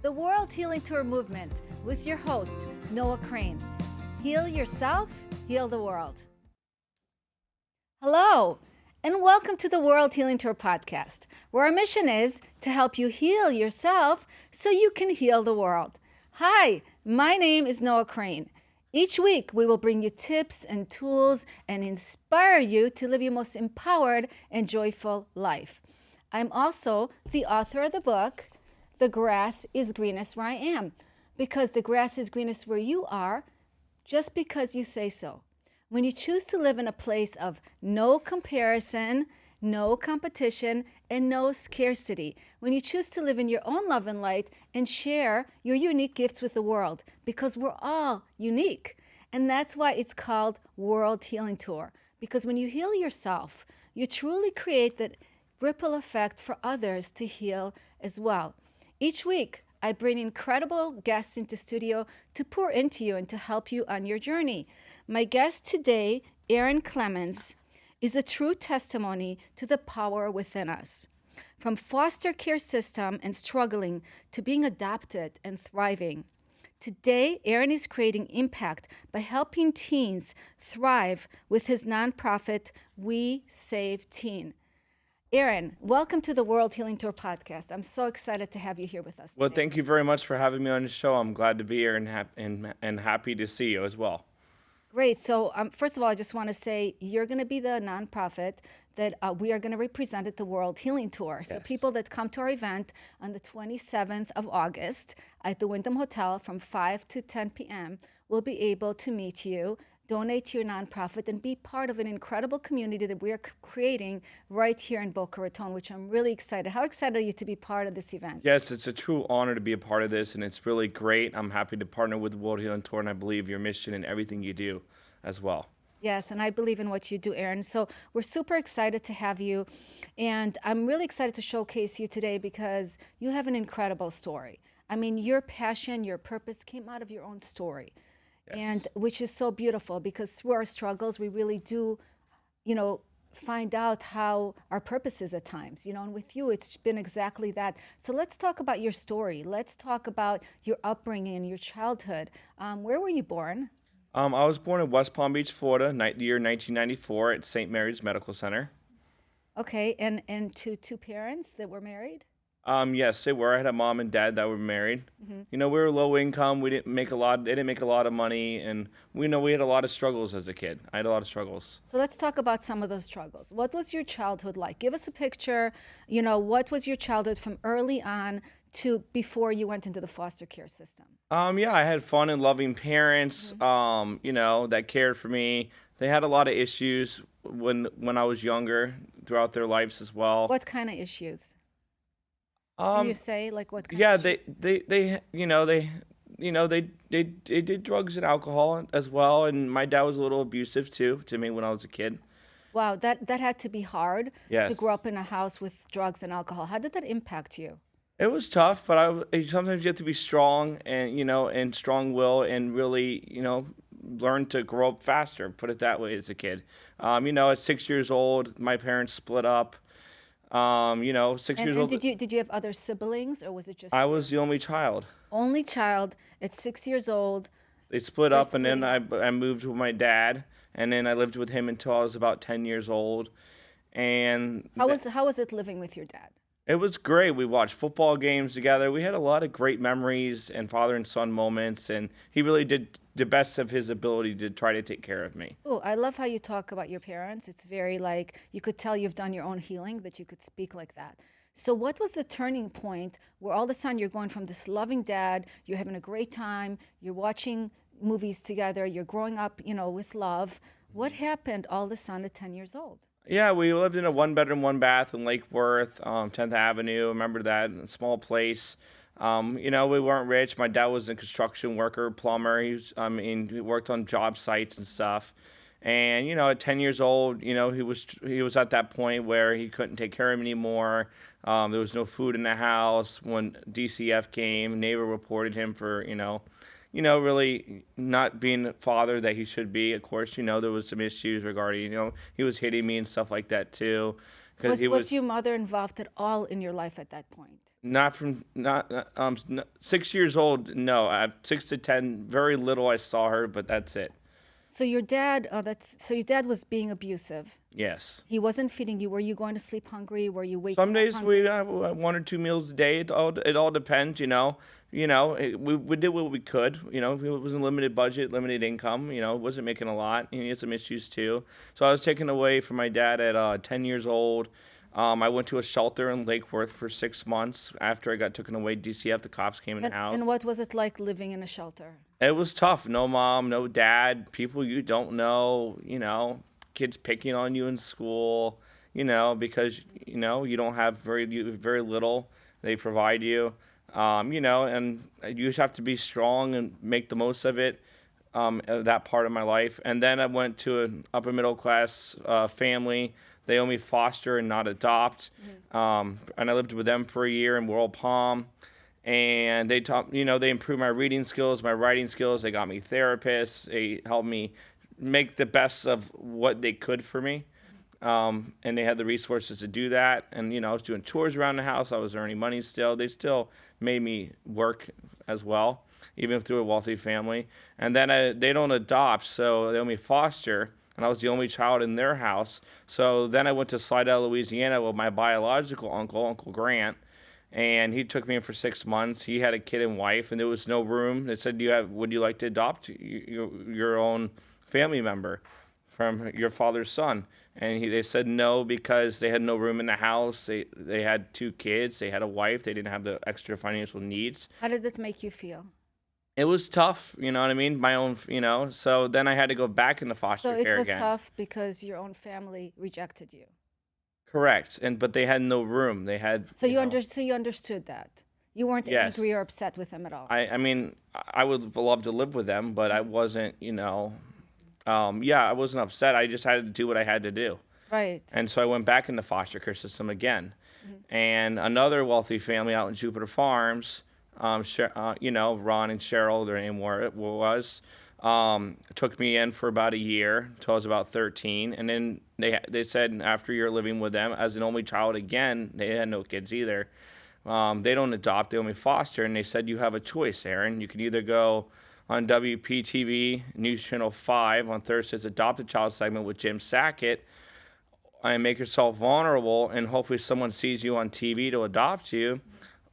the World Healing Tour movement with your host, Noah Crane. Heal yourself, heal the world. Hello, and welcome to the World Healing Tour podcast, where our mission is to help you heal yourself so you can heal the world. Hi, my name is Noah Crane. Each week, we will bring you tips and tools and inspire you to live your most empowered and joyful life. I'm also the author of the book, The Grass is Greenest Where I Am, because the grass is greenest where you are, just because you say so. When you choose to live in a place of no comparison, no competition, and no scarcity, when you choose to live in your own love and light and share your unique gifts with the world, because we're all unique. And that's why it's called World Healing Tour, because when you heal yourself, you truly create that ripple effect for others to heal as well. Each week, I bring incredible guests into studio to pour into you and to help you on your journey. My guest today, Clemens, is a true testimony to the power within us. From foster care system and struggling to being adopted and thriving. Today, Aaron is creating impact by helping teens thrive with his nonprofit, We Save Teen. Aaron, welcome to the World Healing Tour podcast. I'm so excited to have you here with us today. Well, thank you very much for having me on the show. I'm glad to be here and happy to see you as well. Great. So first of all, I just want to say you're going to be the nonprofit that we are going to represent at the World Healing Tour. So Yes. people that come to our event on the 27th of August at the Wyndham Hotel from 5 to 10 p.m. will be able to meet you, donate to your nonprofit, and be part of an incredible community that we are creating right here in Boca Raton, which I'm really excited. How excited are you to be part of this event? Yes, it's a true honor to be a part of this, and it's really great. I'm happy to partner with the World Healing Tour, and I believe your mission and everything you do as well. Yes, and I believe in what you do, Aaron. So we're super excited to have you, and I'm really excited to showcase you today because you have an incredible story. I mean, your passion, your purpose came out of your own story. Yes. And which is so beautiful because through our struggles, we really do, find out how our purpose is at times, and with you, it's been exactly that. So let's talk about your story. Let's talk about your upbringing, your childhood. Where were you born? I was born in West Palm Beach, Florida, the year 1994 at St. Mary's Medical Center. Okay, and to two parents that were married? Yes, they were. I had a mom and dad that were married. Mm-hmm. We were low income. We didn't make a lot. They didn't make a lot of money, and we had a lot of struggles as a kid. I had a lot of struggles. So let's talk about some of those struggles. What was your childhood like? Give us a picture. What was your childhood from early on to before you went into the foster care system? Yeah, I had fun and loving parents. That cared for me. They had a lot of issues when I was younger throughout their lives as well. What kind of issues? Can you say like what kind Yeah, of issues? they did drugs and alcohol as well, and my dad was a little abusive too to me when I was a kid. Wow, that had to be hard to Yes. grow up in a house with drugs and alcohol. How did that impact you? It was tough, but sometimes you have to be strong and strong will and really, learn to grow up faster, put it that way as a kid. At 6 years old, my parents split up. 6 years And old, did you have other siblings or was it just I you? was the only child. Only child at 6 years old? They split They're up, and then splitting up. I moved with my dad, and then I lived with him until I was about 10 years old. And How was it living with your dad? it was great. We watched football games together. We had a lot of great memories and father and son moments, and he really did the best of his ability to try to take care of me. Oh, I love how you talk about your parents. It's very like you could tell you've done your own healing, that you could speak like that. So, what was the turning point where all of a sudden you're going from this loving dad, you're having a great time, you're watching movies together, you're growing up, with love. What happened all of a sudden at 10 years old? Yeah, we lived in a one bedroom, one bath in Lake Worth, 10th Avenue. Remember that, a small place. We weren't rich. My dad was a construction worker, plumber. He worked on job sites and stuff. And at 10 years old, he was at that point where he couldn't take care of me anymore. There was no food in the house. When DCF came, neighbor reported him for really not being the father that he should be. Of course, there was some issues regarding, he was hitting me and stuff like that too. because he Was was your mother involved at all in your life at that point? not from not 6 years old. No, at 6 to 10, very little I saw her, but that's it. So your dad, so your dad was being abusive. Yes. He wasn't feeding you. Were you going to sleep hungry? Were you Some waking up days we hungry? have 1 or 2 meals a day. It all depends, you know. We did what we could. It was a limited budget, limited income. Wasn't making a lot. He had some issues too. So I was taken away from my dad at 10 years old. I went to a shelter in Lake Worth for 6 months after I got taken away. DCF, the cops came in the house. And what was it like living in a shelter? It was tough. No mom, no dad, people you don't know, kids picking on you in school, because, you don't have very little they provide you. And you just have to be strong and make the most of it, that part of my life. And then I went to an upper middle class family. They owe me foster and not adopt. And I lived with them for a year in World Palm, and they taught they improved my reading skills, my writing skills. They got me therapists. They helped me make the best of what they could for me. And they had the resources to do that. And I was doing chores around the house. I was earning money still. They still made me work as well, even through a wealthy family. And then they don't adopt, so they only foster, and I was the only child in their house. So then I went to Slidell, Louisiana with my biological uncle, Uncle Grant, and he took me in for 6 months. He had a kid and wife, and there was no room. They said, would you like to adopt your own family member from your father's son? And they said no, because they had no room in the house. They had 2 kids. They had a wife. They didn't have the extra financial needs. How did it make you feel? It was tough, you know what I mean? My own, so then I had to go back into So foster it care was again. tough because your own family rejected you. Correct. But they had no room. They had, So you understood that. You weren't yes. angry or upset with them at all. I mean, I would love to live with them, but I wasn't, yeah, I wasn't upset. I just had to do what I had to do. Right. And so I went back in the foster care system again. And another wealthy family out in Jupiter Farms, Ron and Cheryl, their name was, took me in for about a year until I was about 13. And then they said after you're living with them as an only child again, they had no kids either. They don't adopt, they only foster. And they said, you have a choice, Aaron. You can either go on WPTV News Channel 5 on Thursday's Adopt a Child segment with Jim Sackett, and make yourself vulnerable, and hopefully someone sees you on TV to adopt you,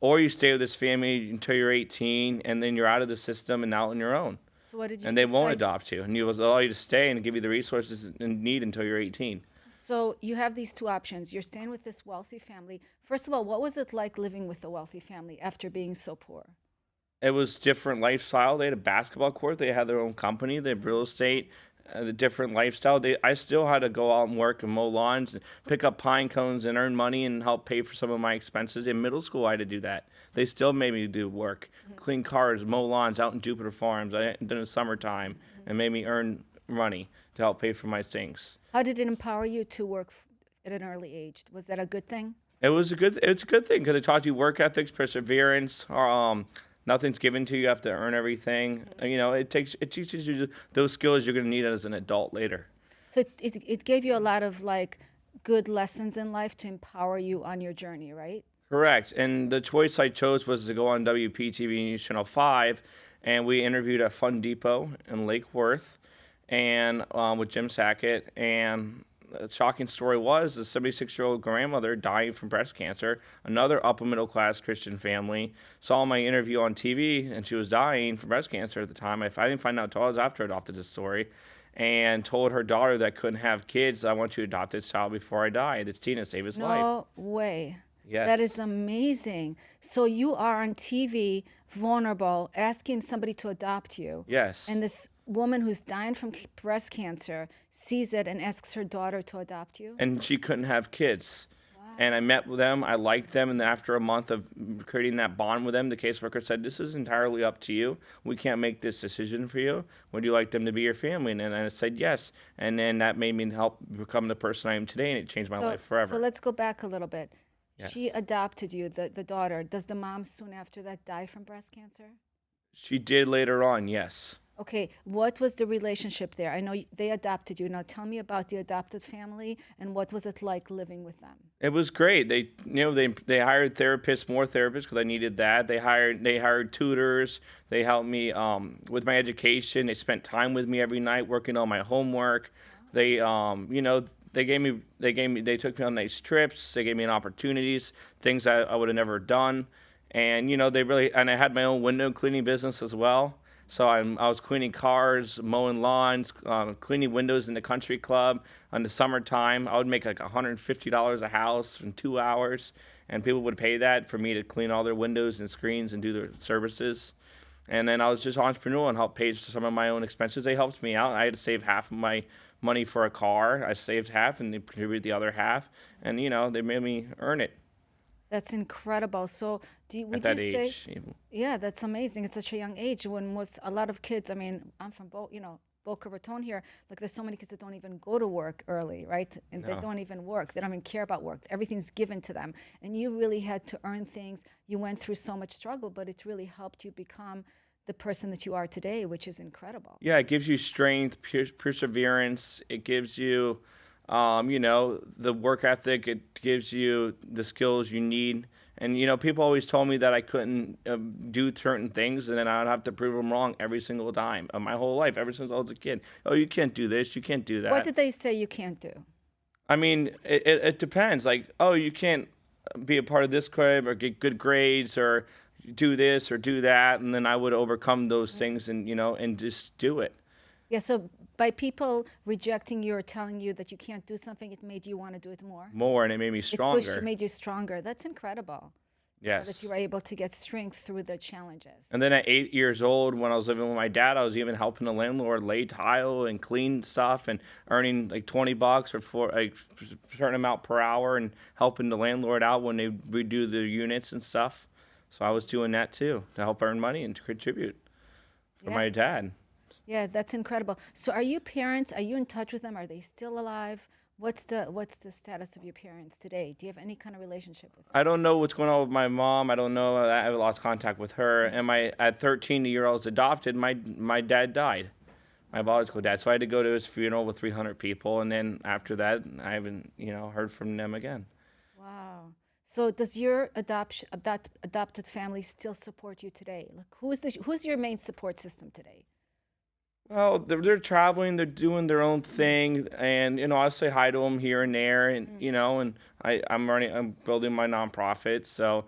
or you stay with this family until you're 18, and then you're out of the system and out on your own. So what did you And they won't decide? adopt you, and you will allow you to stay and give you the resources you need until you're 18. So you have these two options. You're staying with this wealthy family. First of all, what was it like living with a wealthy family after being so poor? It was different lifestyle. They had a basketball court. They had their own company. They had real estate. The different lifestyle. I still had to go out and work and mow lawns and pick up pine cones and earn money and help pay for some of my expenses. In middle school, I had to do that. They still made me do work, clean cars, mow lawns out in Jupiter Farms in the summertime, and made me earn money to help pay for my things. How did it empower you to work at an early age? Was that a good thing? It's a good thing because it taught you work ethics, perseverance. Nothing's given to you. You have to earn everything. It teaches you those skills you're going to need as an adult later. So it gave you a lot of like good lessons in life to empower you on your journey, right? Correct. And the choice I chose was to go on WPTV News Channel 5, and we interviewed at Fun Depot in Lake Worth, and with Jim Sackett. And the shocking story was the 76-year-old grandmother dying from breast cancer. Another upper middle class Christian family saw my interview on TV, and she was dying from breast cancer at the time. I didn't find out until I was after I adopted this story, and told her daughter that couldn't have kids, I want you to adopt this child before I die. It's Tina, save his life. No way. Yes. That is amazing. So you are on TV, vulnerable, asking somebody to adopt you. Yes. And this woman who's dying from breast cancer sees it and asks her daughter to adopt you. And she couldn't have kids. Wow. And I met with them. I liked them. And after a month of creating that bond with them, the caseworker said, this is entirely up to you. We can't make this decision for you. Would you like them to be your family? And I said yes. And then that made me help become the person I am today. And it changed my life forever. So let's go back a little bit. Yes. She adopted you, the daughter. Does the mom soon after that die from breast cancer? She did later on, yes. Okay, what was the relationship there? I know they adopted you. Now tell me about the adopted family and what was it like living with them? It was great. They hired therapists, more therapists because I needed that. They hired tutors. They helped me with my education. They spent time with me every night working on my homework. They they took me on nice trips. They gave me an opportunities, things I would have never done. And I had my own window cleaning business as well. So I was cleaning cars, mowing lawns, cleaning windows in the country club. In the summertime, I would make like $150 a house in 2 hours, and people would pay that for me to clean all their windows and screens and do their services. And then I was just entrepreneurial and helped pay for some of my own expenses. They helped me out. I had to save half of my money for a car. I saved half, and they contributed the other half. And they made me earn it That's incredible. So, at would you that say, age. yeah, that's amazing. It's such a young age when most a lot of kids, I mean, I'm from Boca Raton here. Like there's so many kids that don't even go to work early, right? And they No. don't even work. They don't even care about work. Everything's given to them. And you really had to earn things. You went through so much struggle, but it's really helped you become the person that you are today, which is incredible. Yeah, it gives you strength, perseverance. It gives you, the work ethic. It gives you the skills you need. And people always told me that I couldn't do certain things, and then I'd have to prove them wrong every single time of my whole life, ever since I was a kid. Oh, you can't do this, you can't do What that. did they say you can't do? I mean, it depends. Like, oh, you can't be a part of this club or get good grades or do this or do that, and then I would overcome those things and just do it. Yeah, so by people rejecting you or telling you that you can't do something, it made you want to do it more. More, and it made me It pushed you, stronger. made you stronger. That's incredible. That you Yes. were able to get strength through the challenges. And then at 8 years old, when I was living with my dad, I was even helping the landlord lay tile and clean stuff and earning like $20 or for like a certain amount per hour and helping the landlord out when they redo the units and stuff. So I was doing that too to help earn money and to contribute for Yeah, my dad. yeah, that's incredible. So are you parents? Are you in touch with them? Are they still alive? What's the status of your parents today? Do you have any kind of relationship with them? I don't know what's going on with my mom. I don't know. I lost contact with her. And my at 13 year olds adopted, my dad died. My biological dad. So I had to go to his funeral with 300 people, and then after that, I haven't heard from them again. Wow. So does your adopted family still support you today? Like who's your main support system today? Well, they're traveling, they're doing their own thing, and I say hi to them here and there, and and I'm building my nonprofit, so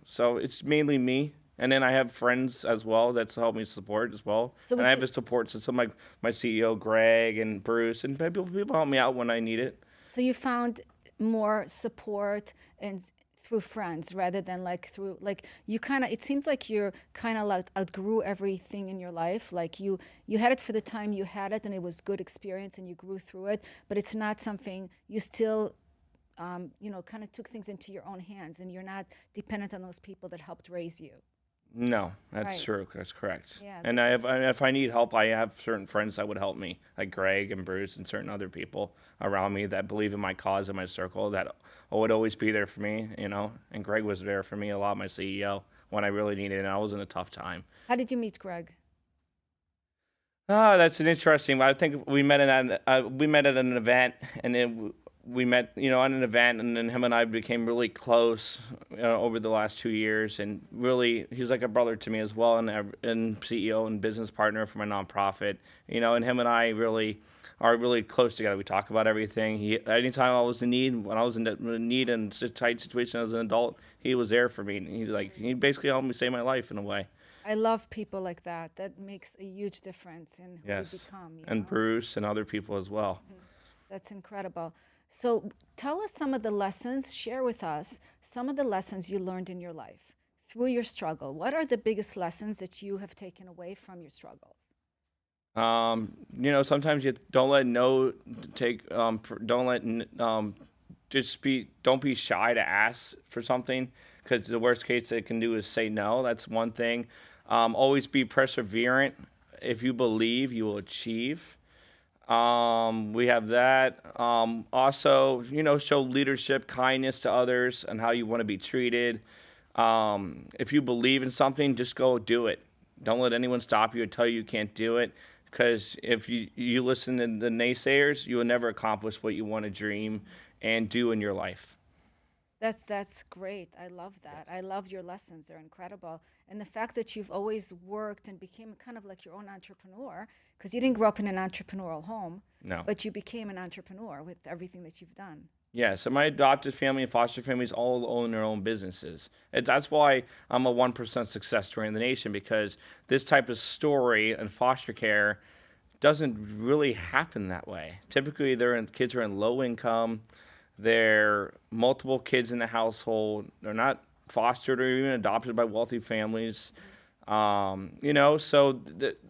so it's mainly me, and then I have friends as well that's helped me support as well, So and would I you have a support system like my CEO Greg and Bruce, and people help me out when I need it. So you found more support and through friends rather than like through like you kind of it seems like you're kind of like outgrew everything in your life like you had it for the time you had it and it was good experience and you grew through it but it's not something you still kind of took things into your own hands and you're not dependent on those people that helped raise you. No, that's Right. true. That's correct. Yeah, And that's if I need help, I have certain friends that would help me, like Greg and Bruce and certain other people around me that believe in my cause and my circle that would always be there for me. And Greg was there for me a lot, my CEO, when I really needed it. And I was in a tough time. how did you meet Greg? Ah, that's an interesting. I think we met at an event, and then we met, on an event, and then him and I became really close over the last 2 years, and really, he's like a brother to me as well, and CEO and business partner for my nonprofit, and him and I really are really close together. We talk about everything. Anytime I was in need, when I was in need and tight situation as an adult, he was there for me. And he basically helped me save my life in a way. I love people like that. That makes a huge difference in who you Yes, become, you and know? Bruce and other people as well. That's incredible. So tell us some of the lessons, share with us some of the lessons you learned in your life through your struggle. What are the biggest lessons that you have taken away from your struggles? Sometimes you don't let no take don't let just be don't be shy to ask for something because the worst case they can do is say no. That's one thing. Always be perseverant. If you believe, you will achieve. We have that. Also, show leadership, kindness to others, and how you want to be treated. If you believe in something, just go do it. Don't let anyone stop you or tell you can't do it. Because if you listen to the naysayers, you will never accomplish what you want to dream and do in your life. That's great. I love that. Yes. I love your lessons. They're incredible. And the fact that you've always worked and became kind of like your own entrepreneur, because you didn't grow up in an entrepreneurial home, No. but you became an entrepreneur with everything that you've done. Yeah, so my adopted family and foster families all own their own businesses. That's why I'm a 1% success story in the nation, because this type of story in foster care doesn't really happen that way. Typically, kids are in low income. They're multiple kids in the household. They're not fostered or even adopted by wealthy families. So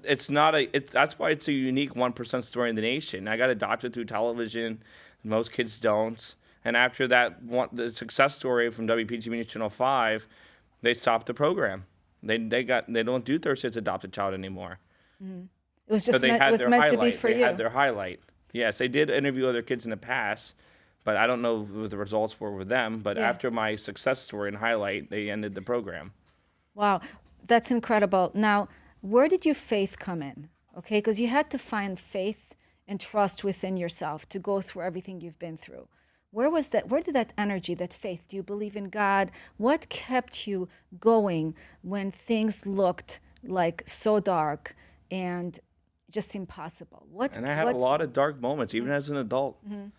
it's not a. It's that's why it's a unique 1% story in the nation. I got adopted through television. Most kids don't. And after the success story from WPG News Channel 5, they stopped the program. They don't do Thursday's Adopted Child anymore. Mhm. It was So just meant, it was meant to be for They had you. their highlight. Yes, they did interview other kids in the past, but I don't know what the results were with them. But Yeah. after my success story and highlight, they ended the program. Wow, that's incredible. Now, where did your faith come in? Okay, because you had to find faith and trust within yourself to go through everything you've been through. Where was that? Where did that energy, that faith? Do you believe in God? What kept you going when things looked like so dark and just impossible? And I had a lot of dark moments, even as an adult. Mhm.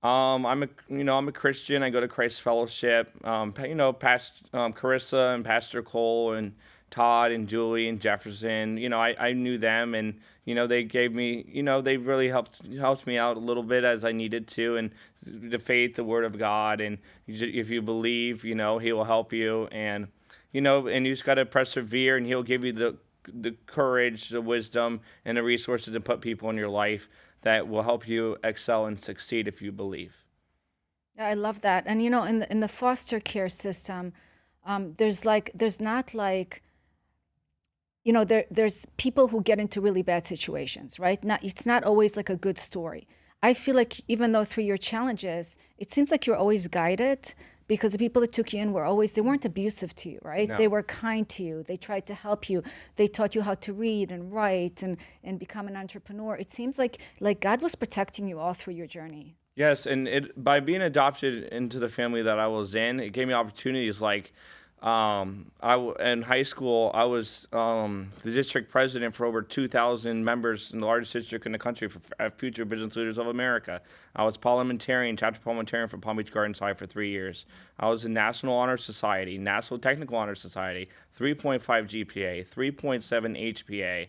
I'm a Christian. I go to Christ Fellowship. Past Carissa and Pastor Cole and Todd and Julie and Jefferson. I knew them, and they gave me, they really helped me out a little bit as I needed to, and the faith, the Word of God, and if you believe, He will help you, and you just got to persevere, and He'll give you the courage, the wisdom, and the resources to put people in your life that will help you excel and succeed if you believe. Yeah, I love that. And in the foster care system, there's not like there's people who get into really bad situations, right? Not It's not always like a good story. I feel like even though through your challenges, it seems like you're always guided because the people that took you in they weren't abusive to you, right? They No. were kind to you. They tried to help you. They taught you how to read and write and become an entrepreneur. It seems like God was protecting you all through your journey. Yes, and by being adopted into the family that I was in, it gave me opportunities like in high school, I was the district president for over 2,000 members in the largest district in the country for Future Business Leaders of America. I was chapter parliamentarian for Palm Beach Gardens High for 3 years. I was in National Honor Society, National Technical Honor Society, 3.5 GPA, 3.7 HPA.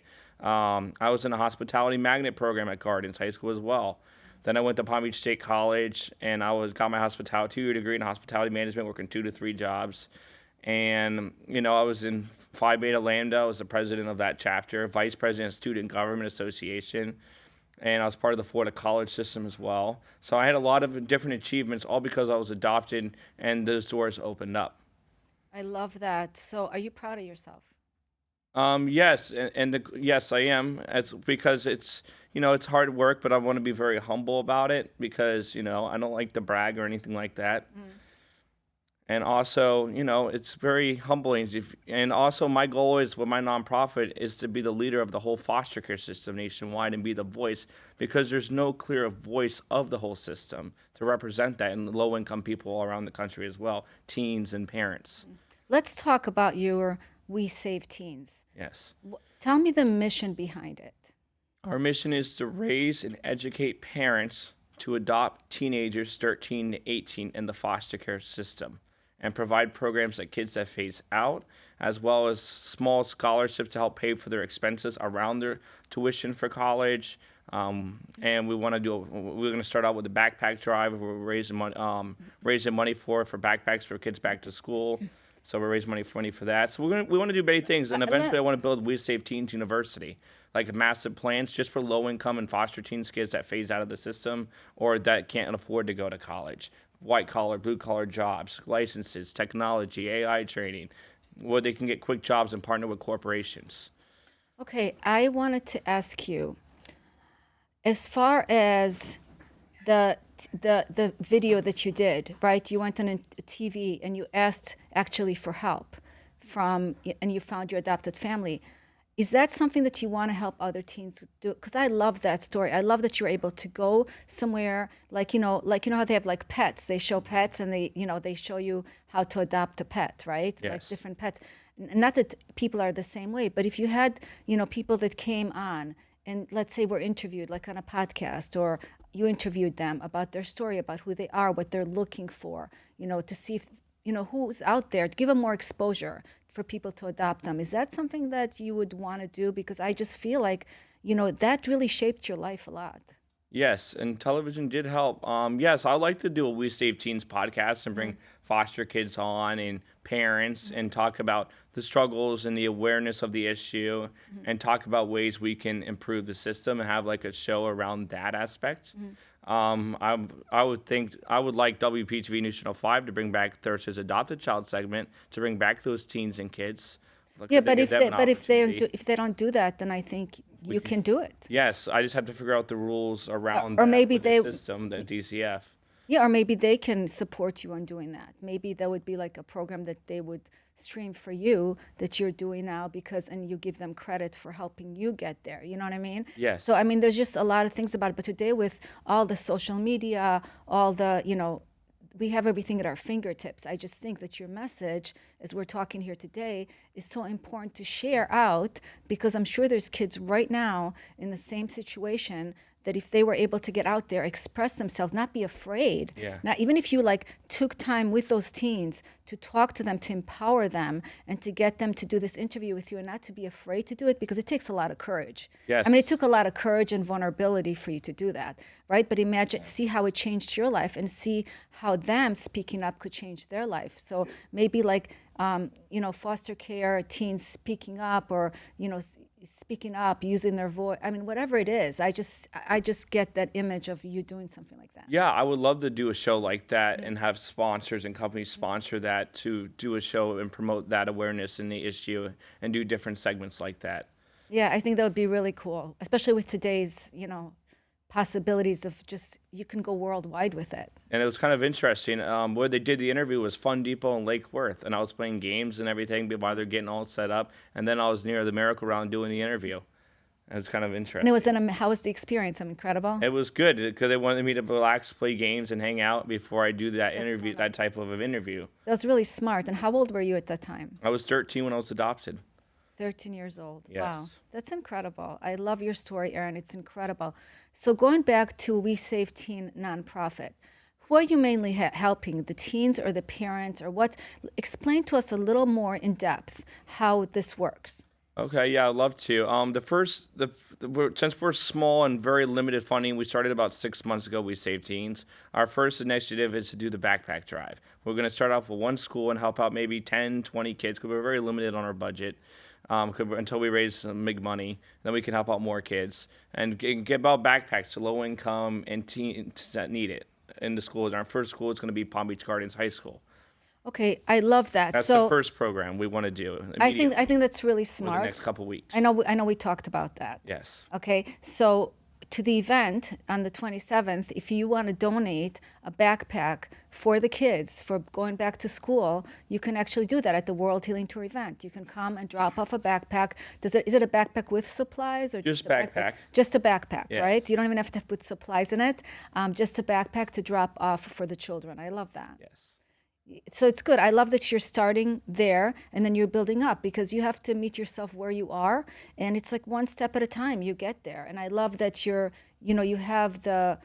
I was in a hospitality magnet program at Gardens High School as well. Then I went to Palm Beach State College, and got my hospitality 2-year degree in hospitality management, working 2 to 3 jobs. And I was in Phi Beta Lambda. I was the president of that chapter, vice president of Student Government Association, and I was part of the Florida college system as well. So I had a lot of different achievements, all because I was adopted, and those doors opened up. I love that. So, are you proud of yourself? Yes, yes, I am. It's because it's hard work, but I want to be very humble about it because I don't like to brag or anything like that. Mm. And also, it's very humbling. And also, my goal is with my nonprofit is to be the leader of the whole foster care system nationwide and be the voice because there's no clear voice of the whole system to represent that in low income people all around the country as well, teens and parents. Let's talk about your We Save Teens. Yes. Tell me the mission behind it. Our mission is to raise and educate parents to adopt teenagers 13 to 18 in the foster care system and provide programs that kids that phase out, as well as small scholarships to help pay for their expenses around their tuition for college. And we're going to start out with a backpack drive. We're raising money for backpacks for kids back to school. So we're raising money for that. So we want to do many things, and eventually I want to build We Save Teens University, like massive plans just for low income and foster teens kids that phase out of the system or that can't afford to go to college. White collar, blue collar jobs, licenses, technology, AI training, where they can get quick jobs and partner with corporations. Okay, I wanted to ask you, as far as the video that you did, right? You went on a TV and you asked actually for help from and you found your adopted family. Is that something that you want to help other teens do? Because I love that story. I love that you're able to go somewhere like how they have like pets. They show pets and they show you how to adopt a pet, right? Like Yes. different pets. Not that people are the same way, but if you had people that came on and let's say were interviewed like on a podcast or you interviewed them about their story, about who they are, what they're looking for, to see if who's out there, to give them more exposure for people to adopt them. Is that something that you would want to do? Because I just feel like, that really shaped your life a lot. Yes, and television did help. Yes, I like to do a We Save Teens podcast and Mhm. bring foster kids on and parents and talk about the struggles and the awareness of the issue Mhm. and talk about ways we can improve the system and have like a show around that aspect. Mhm. I would think I would like WPTV News Channel 5 to bring back Thursday's Adopted Child segment to bring back those teens and kids. Look, Yeah, to but give if them they an but opportunity. if they don't do that, then I think We you can, can do it. yes, I just have to figure out the rules around Or that maybe with the they system, the DCF. Yeah, or maybe they can support you on doing that. Maybe that would be like a program that they would stream for you that you're doing now and you give them credit for helping you get there. You know what I mean? So, I Yes. mean, there's just a lot of things about it. But today, with all the social media, all the, we have everything at our fingertips. I just think that your message, as we're talking here today, is so important to share out because I'm sure there's kids right now in the same situation that if they were able to get out there, express themselves, not be afraid, Yeah. not even if you like took time with those teens to talk to them, to empower them, and to get them to do this interview with you, and not to be afraid to do it because it takes a lot of courage. I mean, it Yes. took a lot of courage and vulnerability for you to do that, right? But imagine, see how it changed your life, and see how them speaking up could change their life. So maybe like foster care teens speaking up, or speaking up, using their voice. I mean, whatever it is, I just get that image of you doing something like that. Yeah, I would love to do a show like that and have sponsors and companies sponsor that to do a show and promote that awareness in the issue and do different segments like that. Yeah, I think that would be really cool, especially with today's, possibilities of just you can go worldwide with it. And it was kind of interesting. Where they did the interview was Fun Depot in Lake Worth, and I was playing games and everything while they're getting all set up, and then I was near the Miracle Round doing the interview. And it's kind of And it was interesting. how was the experience? I'm incredible. It was good because they wanted me to relax, play games, and hang out before I do that That's so interview, nice. that type of an interview. That was really smart. And how old were you at that time? I was 13 when I was adopted. 13 years old. Wow. Yes. That's incredible. I love your story, Erin. It's incredible. So, going back to We Save Teen nonprofit, who are you mainly helping, the teens or the parents, or what? Explain to us a little more in depth how this works. Okay, yeah, I'd love to. Since we're small and very limited funding, we started about 6 months ago. We Save Teens. Our first initiative is to do the backpack drive. We're going to start off with one school and help out maybe 10, 20 kids because we're very limited on our budget. Until we raise some big money, then we can help out more kids and get out backpacks to low income and teens that need it in the schools. Our first school is going to be Palm Beach Gardens High School. Okay, I love that. That's the So, first program we want to do I think immediately that's really for the next smart. couple weeks. I know we talked about that. Yes. Okay, so to the event on the 27th, if you want to donate a backpack for the kids for going back to school, you can actually do that at the World Healing Tour event. You can come and drop off a backpack. Is it a backpack with supplies or Just just a backpack? backpack. Just a backpack, right? Yes. You don't even have to put supplies in it. Just a backpack to drop off for the children. I love that. Yes. So it's good. I love that you're starting there and then you're building up because you have to meet yourself where you are, and it's like one step at a time you get there. And I love that you have the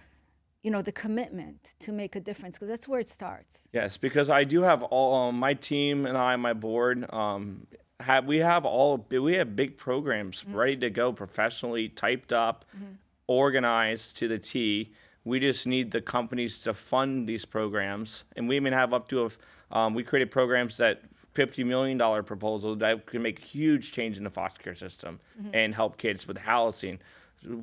commitment to make a difference because that's where it starts. Yes, because I do have all my team and I, my board, we have big programs Mhm. ready to go, professionally typed up, Mhm. organized to the T. We just need the companies to fund these programs, and we even have up to we created programs that $50 million proposal that can make huge change in the foster care system Mhm. and help kids with housing.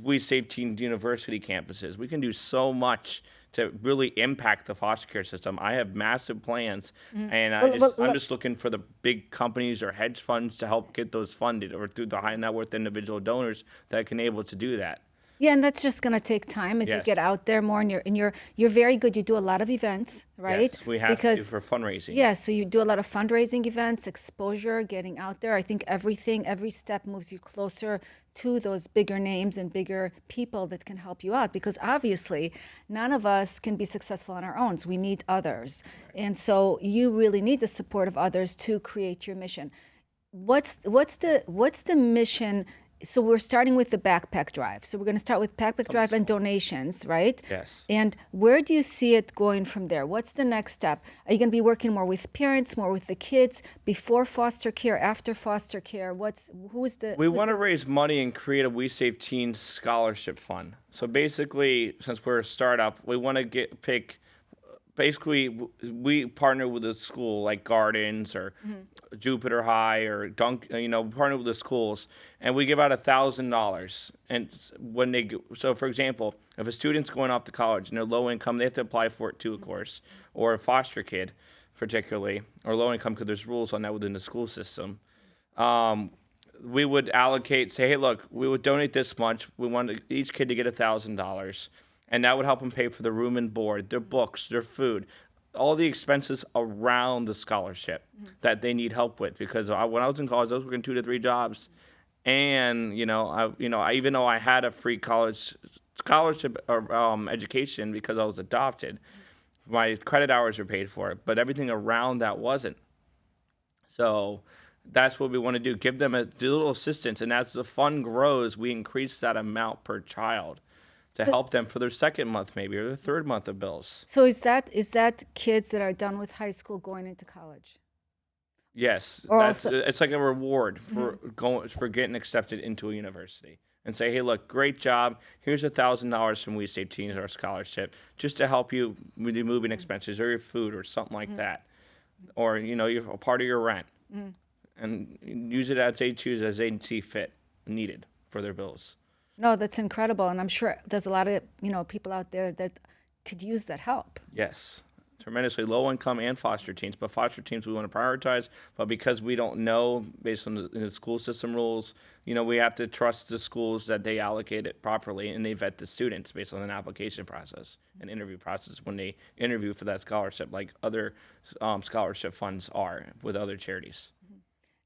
We save teen university campuses. We can do so much to really impact the foster care system. I have massive plans, Mhm. and I'm Well, just looking for the big companies or hedge funds to help get those funded, or through the high net worth individual donors that can able to do that. Yeah, and that's just going to take time as you get Yes. out there more, and you're very good. You do a lot of events, right? Yes, we have to Because for fundraising. yeah, so you do a lot of fundraising events, exposure, getting out there. I think every step moves you closer to those bigger names and bigger people that can help you out, because obviously none of us can be successful on our own. So we need others. Right. And so you really need the support of others to create your mission. What's the mission? So we're starting with the backpack drive. So we're going to start with backpack Something drive and small. donations, right? Yes. And where do you see it going from there? What's the next step? Are you going to be working more with parents, more with the kids, before foster care, after foster care? We who's want to the raise money and create a We Save Teens scholarship fund. So basically, since we're a startup, we want to get pick. Basically, we partner with a school like Gardens or Jupiter High or partner with the schools, and we give out $1,000. And when so for example, if a student's going off to college and they're low income, they have to apply for it too, of course, or a foster kid, particularly, or low income, because there's rules on that within the school system. Um, we would say, hey, look, we would donate this much. We want each kid to get $1,000, and that would help them pay for their room and board, their books, their food, all the expenses around the scholarship that they need help with. Because when I was in college, I was working 2 to 3 jobs, and I even though I had a free college scholarship or education because I was adopted, my credit hours were paid for, but everything around that wasn't. So that's what we want to do. Give them a little assistance, and as the fund grows, we increase that amount per child to so, help them for their second month, maybe, or their third month of bills. so is that kids that are done with high school going into college? Yes, Or that's also it's like a reward mhm. for getting accepted into a university. And say, hey, look, great job. Here's $1,000 from We Save Teens, our scholarship, just to help you with your moving expenses or your food or something like that, or you're a part of your rent, and use it as they choose, as they see fit, needed for their bills. No, that's incredible, and I'm sure there's a lot of people out there that could use that help. Yes, tremendously low income and foster teens, but foster teens we want to prioritize. But because we don't know based on the school system rules, we have to trust the schools that they allocate it properly and they vet the students based on an application process and interview process when they interview for that scholarship, like other scholarship funds are with other charities.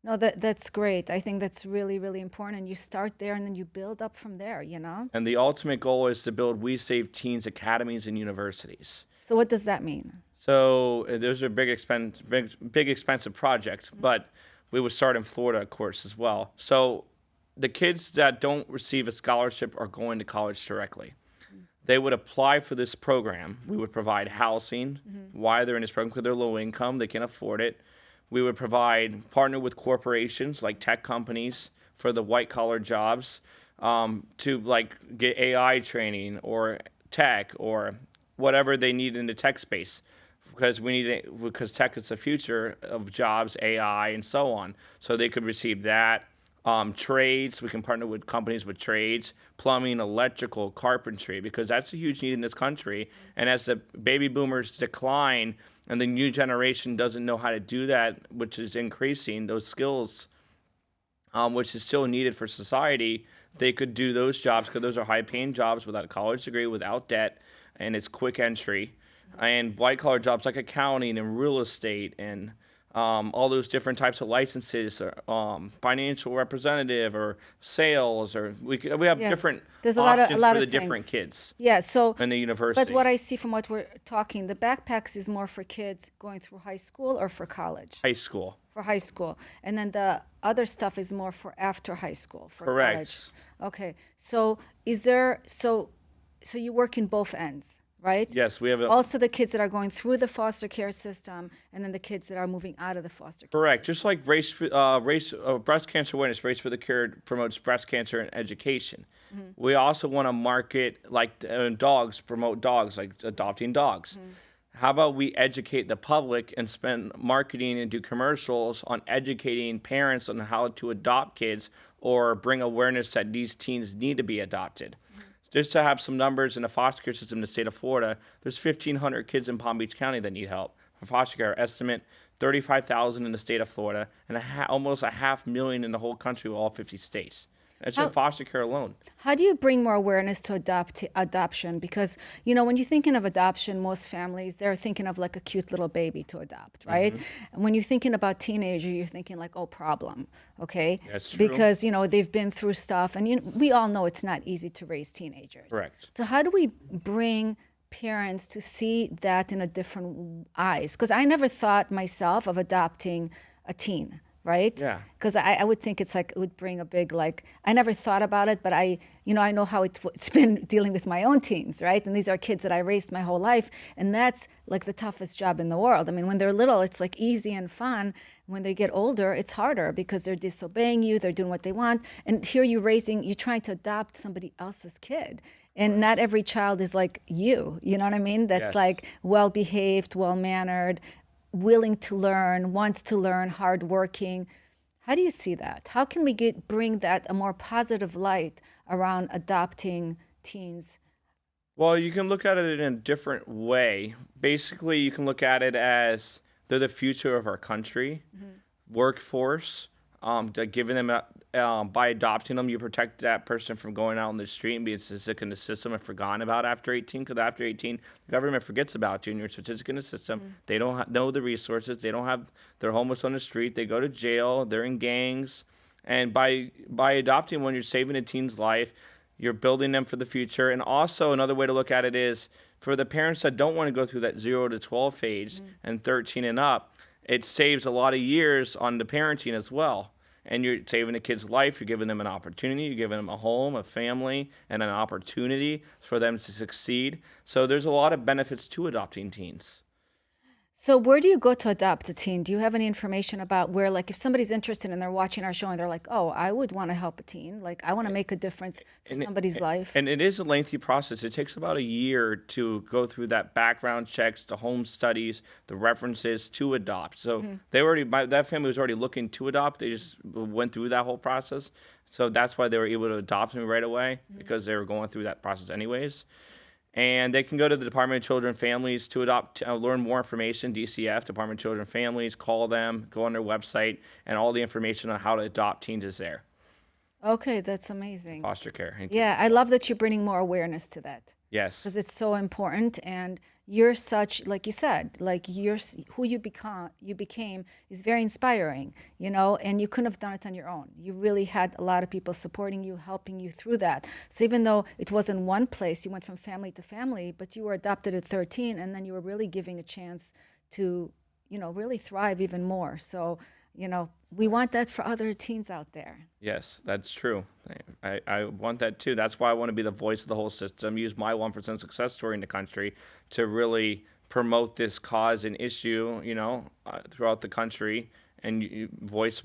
No, that's great. I think that's really, really important. And you start there and then you build up from there, And the ultimate goal is to build We Save Teens academies and universities. So what does that mean? So those are big expensive projects, but we would start in Florida, of course, as well. So the kids that don't receive a scholarship are going to college directly. They would apply for this program. We would provide housing while they're in this program because they're low income, they can't afford it. We would partner with corporations like tech companies for the white collar jobs, to like get AI training or tech or whatever they need in the tech space, because because tech is the future of jobs, AI, and so on. So they could receive that. Trades, we can partner with companies with trades, plumbing, electrical, carpentry, because that's a huge need in this country. And as the baby boomers decline and the new generation doesn't know how to do that, which is increasing those skills, which is still needed for society, they could do those jobs because those are high paying jobs without a college degree, without debt, and it's quick entry. And white collar jobs like accounting and real estate and all those different types of licenses, or financial representative or sales, or we have Yes, different there's a lot of a options lot for the of different things. kids Yeah, so in the but university. what I see from what we're talking, the backpacks is more for kids going through high school or for college? High school. For high school. And then the other stuff is more for after high school, for college. Correct. Okay. So is there so you work in both ends, right? Yes, we have a Also the kids that are going through the foster care system and then the kids that are moving out of the foster care correct. system. Just like breast cancer awareness, Race for the Cure promotes breast cancer and education. We also want to market like dogs, promote dogs, like adopting dogs. How about we educate the public and spend marketing and do commercials on educating parents on how to adopt kids or bring awareness that these teens need to be adopted? Just to have some numbers in the foster care system in the state of Florida, there's 1,500 kids in Palm Beach County that need help. For foster care, estimate 35,000 in the state of Florida and almost a 500,000 in the whole country, all 50 states. That's in How foster care alone. how do you bring more awareness to adoption? Because, when you're thinking of adoption, most families, they're thinking of like a cute little baby to adopt, right? Hmm. And when you're thinking about teenager, you're thinking like, oh, problem, okay? That's true. Because, they've been through stuff, and we all know it's not easy to raise teenagers. Correct. So how do we bring parents to see that in a different eyes? Because I never thought myself of adopting a teen, right? Yeah. Because I would think it's like it would bring a big, like, I never thought about it, but I know how it's been dealing with my own teens, right? And these are kids that I raised my whole life, and that's like the toughest job in the world. I mean, when they're little, it's like easy and fun. When they get older, it's harder because they're disobeying you, they're doing what they want, and here you're trying to adopt somebody else's kid. And not every child is like you know what I mean? That's Yes. like well behaved, well mannered, willing to learn, wants to learn, hardworking. How do you see that? How can we bring that a more positive light around adopting teens? Well, you can look at it in a different way. Basically, you can look at it as they're the future of our country, workforce. Giving them by adopting them, you protect that person from going out on the street and being statistic in the system and forgotten about after 18. Because after 18, the government forgets about you and you're a statistic in the system. They don't know the resources. They don't have. They're homeless on the street. They go to jail. They're in gangs. And by adopting one, you're saving a teen's life. You're building them for the future. And also another way to look at it is for the parents that don't want to go through that 0 to 12 phase and 13 and up, it saves a lot of years on the parenting as well. And you're saving the kid's life. You're giving them an opportunity. You're giving them a home, a family, and an opportunity for them to succeed. So there's a lot of benefits to adopting teens. So where do you go to adopt a teen? Do you have any information about where, like, if somebody's interested and they're watching our show and they're like, oh, I would want to help a teen. Like, I want to make a difference for And somebody's life. and it is a lengthy process. It takes about a year to go through that background checks, the home studies, the references to adopt. So that family was already looking to adopt. They just went through that whole process. So that's why they were able to adopt me right away because they were going through that process anyways. And they can go to the Department of Children and Families to adopt, learn more information, DCF, Department of Children and Families, call them, go on their website, and all the information on how to adopt teens is there. Okay, that's amazing. Foster care. Yeah, I love that you're bringing more awareness to that Yes. because it's so important. And you're such, like you said, like who you became is very inspiring, and you couldn't have done it on your own. You really had a lot of people supporting you, helping you through that. So even though it wasn't one place, you went from family to family, but you were adopted at 13, and then you were really giving a chance to, really thrive even more. So, we want that for other teens out there. Yes, that's true. I want that too. That's why I want to be the voice of the whole system, use my 1% success story in the country to really promote this cause and issue, throughout the country and voice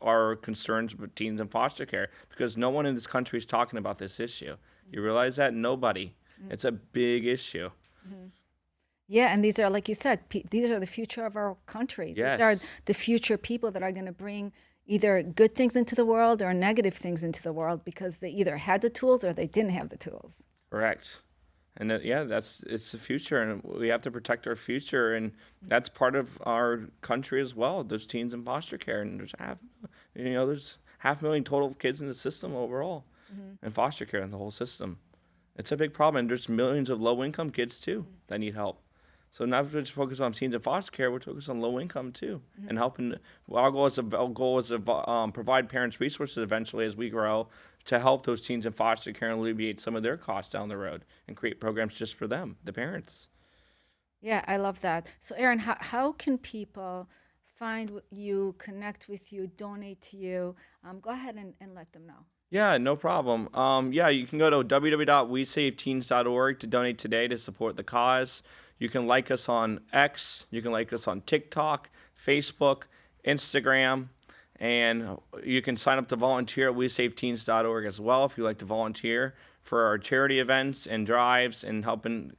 our concerns with teens in foster care because no one in this country is talking about this issue. You realize that? Nobody. It's a big issue. Yeah, and these are, like you said, these are the future of our country. These are Yes. the future people that are going to bring either good things into the world or negative things into the world because they either had the tools or they didn't have the tools. Correct. And it's the future, and we have to protect our future, and that's part of our country as well. There's teens in foster care, and there's 500,000 total kids in the system overall, in foster care in the whole system. It's a big problem, and there's millions of low-income kids too that need help. So not just focus on teens in foster care, we're focused on low income too, and helping. Our goal is to provide parents resources eventually as we grow to help those teens in foster care and alleviate some of their costs down the road and create programs just for them, the parents. Yeah, I love that. So, Aaron, how can people find you, connect with you, donate to you? Go ahead and let them know. Yeah, no problem. You can go to www.wesaveteens.org to donate today to support the cause. You can like us on X. You can like us on TikTok, Facebook, Instagram, and you can sign up to volunteer at wesaveteens.org as well if you like to volunteer for our charity events and drives and helping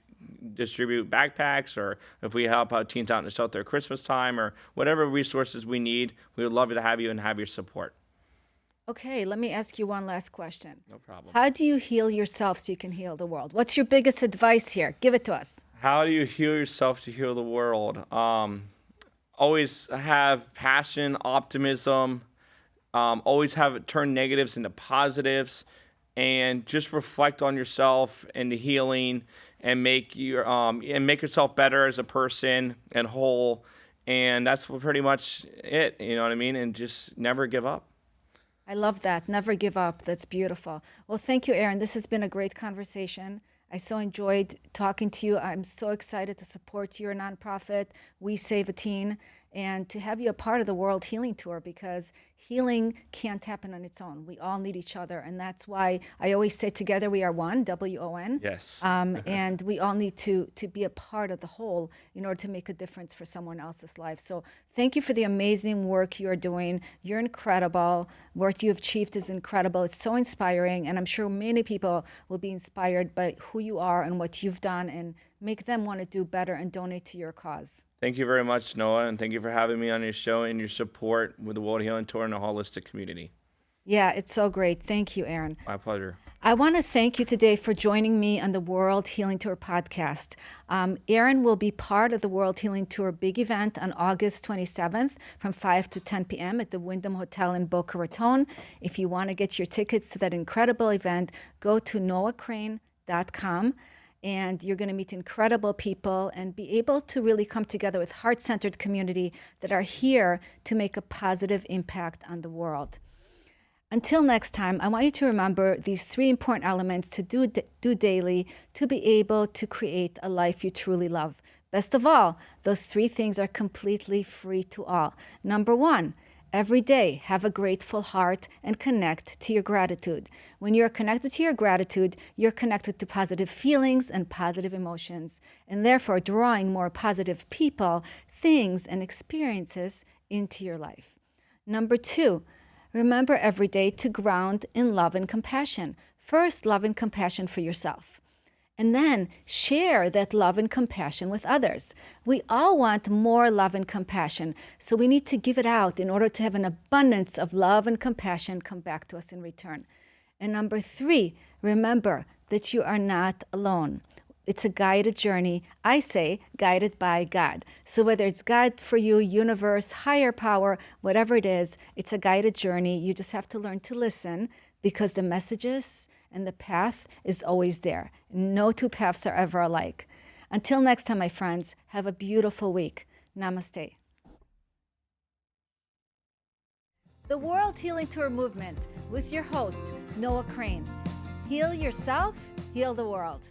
distribute backpacks or if we help out teens out in the shelter at Christmas time or whatever resources we need. We would love to have you and have your support. Okay, let me ask you one last question. No problem. How do you heal yourself so you can heal the world? What's your biggest advice here? Give it to us. How do you heal yourself to heal the world? Always have passion, optimism, Always have it turn negatives into positives, and just reflect on yourself and the healing, and make yourself better as a person and whole. And that's pretty much it. You know what I mean? And just never give up. I love that. Never give up. That's beautiful. Well, thank you, Aaron. This has been a great conversation. I so enjoyed talking to you. I'm so excited to support your nonprofit, We Save a Teen, and to have you a part of the World Healing Tour, because healing can't happen on its own. We all need each other. And that's why I always say together we are one, WON. Yes. And we all need to be a part of the whole in order to make a difference for someone else's life. So thank you for the amazing work you're doing. You're incredible. What you've achieved is incredible. It's so inspiring. And I'm sure many people will be inspired by who you are and what you've done, and make them want to do better and donate to your cause. Thank you very much, Noah, and thank you for having me on your show and your support with the World Healing Tour and the holistic community. Yeah, it's so great. Thank you, Aaron. My pleasure. I want to thank you today for joining me on the World Healing Tour podcast. Aaron will be part of the World Healing Tour big event on August 27th from 5 to 10 p.m. at the Wyndham Hotel in Boca Raton. If you want to get your tickets to that incredible event, go to noahcrane.com. And you're going to meet incredible people and be able to really come together with heart-centered community that are here to make a positive impact on the world. Until next time, I want you to remember these 3 important elements to do daily to be able to create a life you truly love. Best of all, those 3 things are completely free to all. Number 1, every day, have a grateful heart and connect to your gratitude. When you're connected to your gratitude, you're connected to positive feelings and positive emotions, and therefore drawing more positive people, things, and experiences into your life. Number 2, remember every day to ground in love and compassion. First, love and compassion for yourself. And then share that love and compassion with others. We all want more love and compassion, so we need to give it out in order to have an abundance of love and compassion come back to us in return. And number 3, remember that you are not alone. It's a guided journey, I say, guided by God. So whether it's God for you, universe, higher power, whatever it is, it's a guided journey. You just have to learn to listen, because the messages and the path is always there. No 2 paths are ever alike. Until next time, my friends, have a beautiful week. Namaste. The World Healing Tour Movement with your host, Noah Crane. Heal yourself, heal the world.